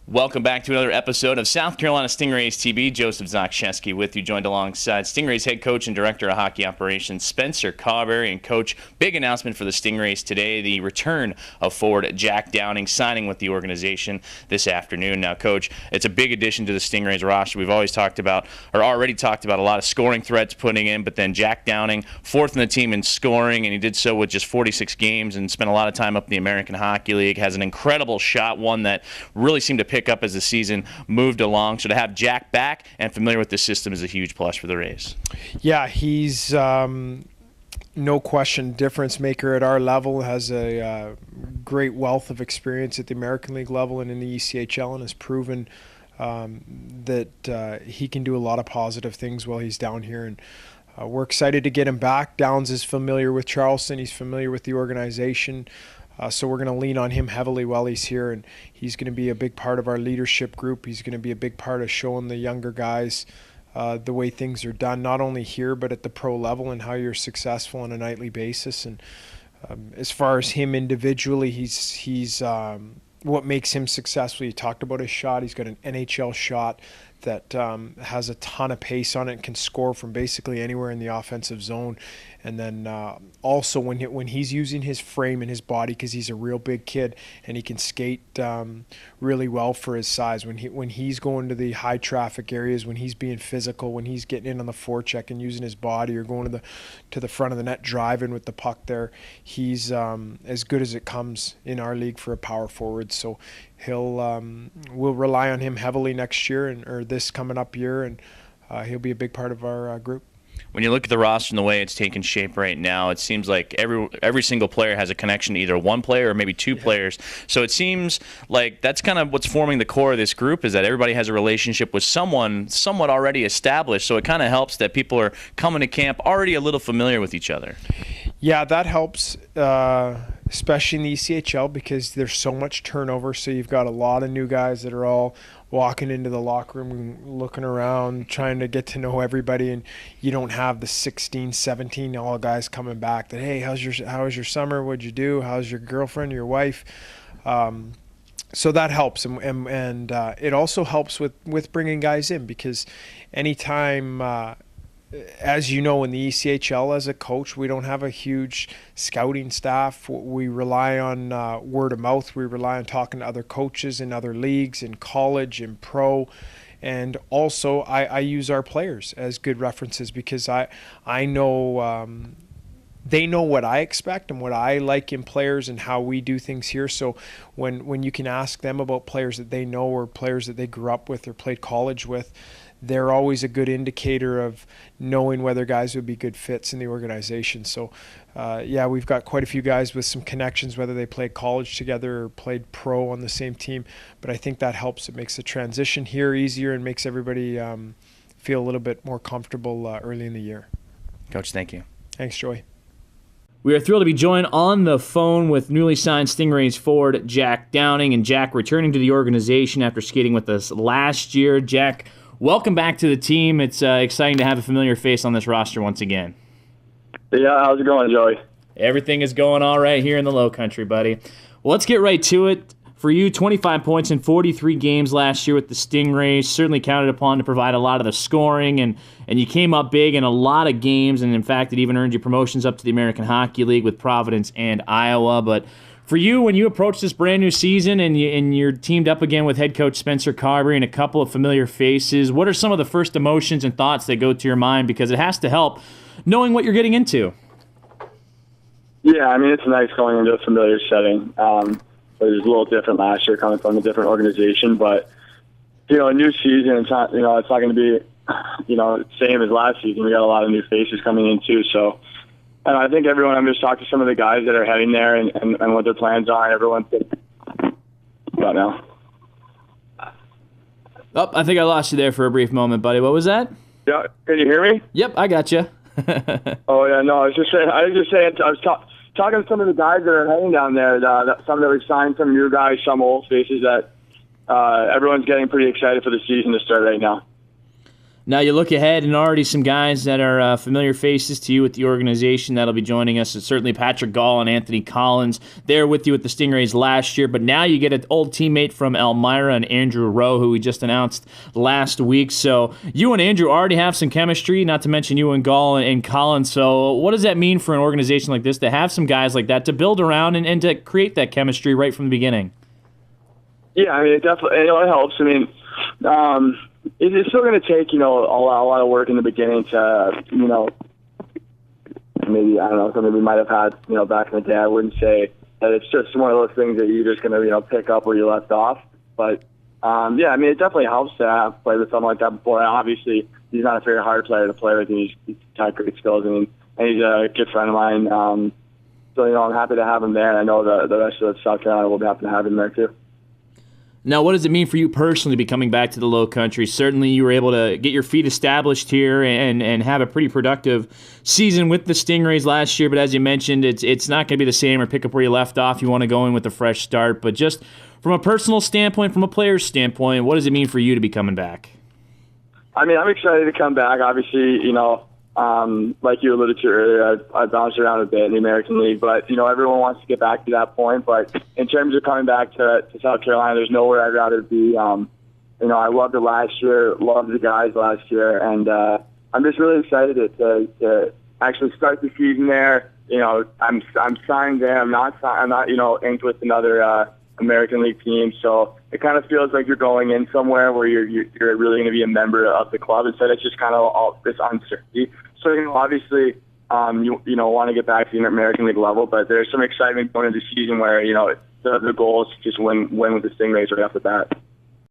Welcome back to another episode of South Carolina Stingrays TV. Joseph Zakshesky with you, joined alongside Stingrays head coach and director of hockey operations Spencer Carbery. And coach, big announcement for the Stingrays today, the return of forward Jack Downing signing with the organization this afternoon. Now, coach, it's a big addition to the Stingrays roster. We've already talked about a lot of scoring threats putting in, but then Jack Downing, fourth in the team in scoring, and he did so with just 46 games and spent a lot of time up in the American Hockey League, has an incredible shot, one that really seemed to pick up as the season moved along. So to have Jack back and familiar with the system is a huge plus for the Rays. Yeah, he's no question difference maker at our level, has a great wealth of experience at the American League level and in the ECHL, and has proven that he can do a lot of positive things while he's down here. And we're excited to get him back. Downs is familiar with Charleston. He's familiar with the organization. So we're going to lean on him heavily while he's here, and he's going to be a big part of our leadership group. He's going to be a big part of showing the younger guys the way things are done, not only here but at the pro level, and how you're successful on a nightly basis. And as far as him individually, he's what makes him successful. You talked about his shot. He's got an NHL shot that has a ton of pace on it and can score from basically anywhere in the offensive zone. And then also when he's using his frame and his body, because he's a real big kid and he can skate really well for his size. When he's going to the high traffic areas, when he's being physical, when he's getting in on the forecheck and using his body, or going to the front of the net driving with the puck there, he's as good as it comes in our league for a power forward. So we'll rely on him heavily next year or this coming up year, and he'll be a big part of our group. When you look at the roster and the way it's taking shape right now, it seems like every single player has a connection to either one player or maybe two players. So it seems like that's kind of what's forming the core of this group, is that everybody has a relationship with someone somewhat already established. So it kind of helps that people are coming to camp already a little familiar with each other. Yeah, that helps, especially in the ECHL, because there's so much turnover. So you've got a lot of new guys that are all walking into the locker room and looking around, trying to get to know everybody, and you don't have the 16, 17 all guys coming back that, hey, how was your summer? What'd you do? How's your girlfriend, your wife? So that helps, and it also helps with bringing guys in, because anytime as you know, in the ECHL as a coach, we don't have a huge scouting staff. We rely on word of mouth. We rely on talking to other coaches in other leagues, in college, in pro. And also I use our players as good references, because I know they know what I expect and what I like in players and how we do things here. So when you can ask them about players that they know or players that they grew up with or played college with, they're always a good indicator of knowing whether guys would be good fits in the organization. So, yeah, we've got quite a few guys with some connections, whether they played college together or played pro on the same team. But I think that helps. It makes the transition here easier and makes everybody feel a little bit more comfortable early in the year. Coach, thank you. Thanks, Joey. We are thrilled to be joined on the phone with newly signed Stingrays forward Jack Downing, and Jack returning to the organization after skating with us last year. Jack, welcome back to the team. It's exciting to have a familiar face on this roster once again. Yeah, how's it going, Joey? Everything is going all right here in the Low Country, buddy. Well, let's get right to it. For you, 25 points in 43 games last year with the Stingrays, certainly counted upon to provide a lot of the scoring, and you came up big in a lot of games, and in fact, it even earned you promotions up to the American Hockey League with Providence and Iowa. But for you, when you approach this brand new season and you're teamed up again with head coach Spencer Carbery and a couple of familiar faces, what are some of the first emotions and thoughts that go to your mind? Because it has to help knowing what you're getting into. Yeah, I mean, it's nice going into a familiar setting. It was a little different last year coming from a different organization, but, a new season, it's not going to be, same as last season. We got a lot of new faces coming in too, so. And I think I'm just talking to some of the guys that are heading there and what their plans are, and everyone's about now. Oh, I think I lost you there for a brief moment, buddy. What was that? Yeah, can you hear me? Yep, I got you. Oh yeah, no, I was just saying. I was talking to some of the guys that are heading down there. Some that we've signed, some new guys, some old faces. That everyone's getting pretty excited for the season to start right now. Now you look ahead and already some guys that are familiar faces to you with the organization that'll be joining us. It's certainly Patrick Gall and Anthony Collins. They're with you with the Stingrays last year, but now you get an old teammate from Elmira and Andrew Rowe, who we just announced last week. So you and Andrew already have some chemistry, not to mention you and Gall and Collins. So what does that mean for an organization like this to have some guys like that to build around and to create that chemistry right from the beginning? Yeah, I mean, it definitely it helps. I mean, it's still going to take, a lot of work in the beginning to, maybe, I don't know, something we might have had, back in the day. I wouldn't say that it's just one of those things that you're just going to, pick up where you left off. But, yeah, I mean, it definitely helps to have played with someone like that before. And obviously, he's not a very hard player to play with, and he's got great skills. I mean, and he's a good friend of mine. So, I'm happy to have him there, and I know the rest of South Carolina will be happy to have him there, too. Now, what does it mean for you personally to be coming back to the Low Country? Certainly, you were able to get your feet established here and have a pretty productive season with the Stingrays last year. But as you mentioned, it's not going to be the same or pick up where you left off. You want to go in with a fresh start. But just from a personal standpoint, from a player's standpoint, what does it mean for you to be coming back? I mean, I'm excited to come back. Obviously, like you alluded to earlier, I bounced around a bit in the American League, but, everyone wants to get back to that point. But in terms of coming back to South Carolina, there's nowhere I'd rather be. I loved it last year, loved the guys last year, and I'm just really excited to actually start the season there. I'm signed there. I'm not inked with another American League team, so it kind of feels like you're going in somewhere where you're really going to be a member of the club instead of just kind of all this uncertainty. So, obviously, you want to get back to the American League level, but there's some excitement going into the season where, the goal is to just win with the Stingrays right off the bat.